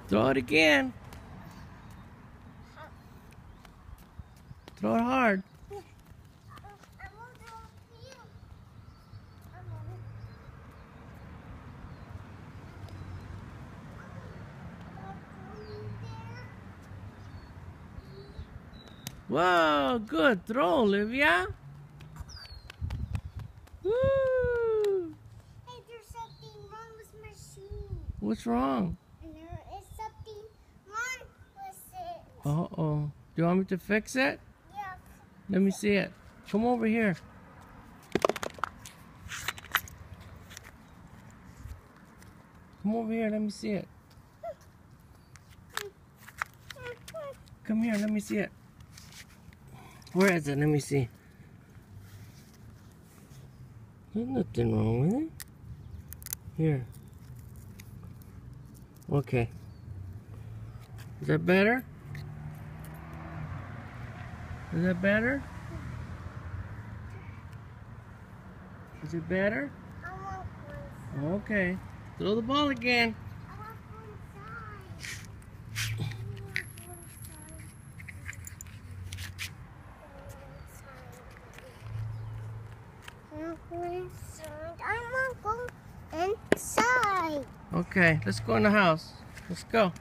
Throw it again. Throw it hard. Whoa, good throw, Olivia. Woo! Hey, there's something wrong with my shoe. What's wrong? There is something wrong with it. Uh-oh. Do you want me to fix it? Yeah. Let me see it. Come over here. Come over here, let me see it. Come here, let me see it. Where is it? Let me see. There's nothing wrong with it. Here. Okay. Is that better? Is that better? Is it better? I want one. Okay. Throw the ball again. I want one side. I want go inside. Okay, let's go in the house. Let's go.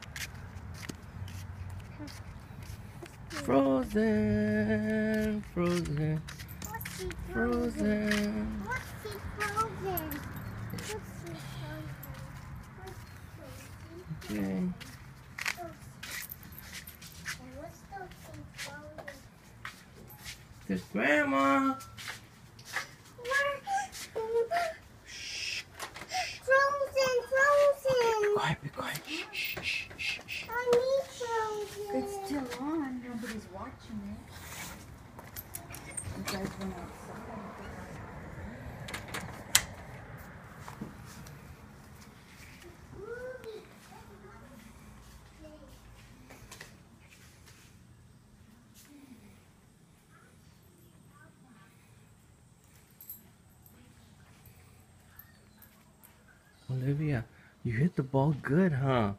Frozen, frozen, What's he frozen. What's he frozen? What's he frozen? Okay. What's the thing frozen? There's Grandma. Frozen. Quiet, be quiet. Shh, shh, shh, shh. I need frozen. It's still on. Nobody's watching it. You guys went outside. Olivia, you hit the ball good, huh?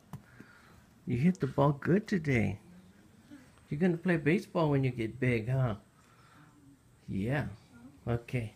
You hit the ball good today. You're gonna play baseball when you get big, huh? Yeah. Okay.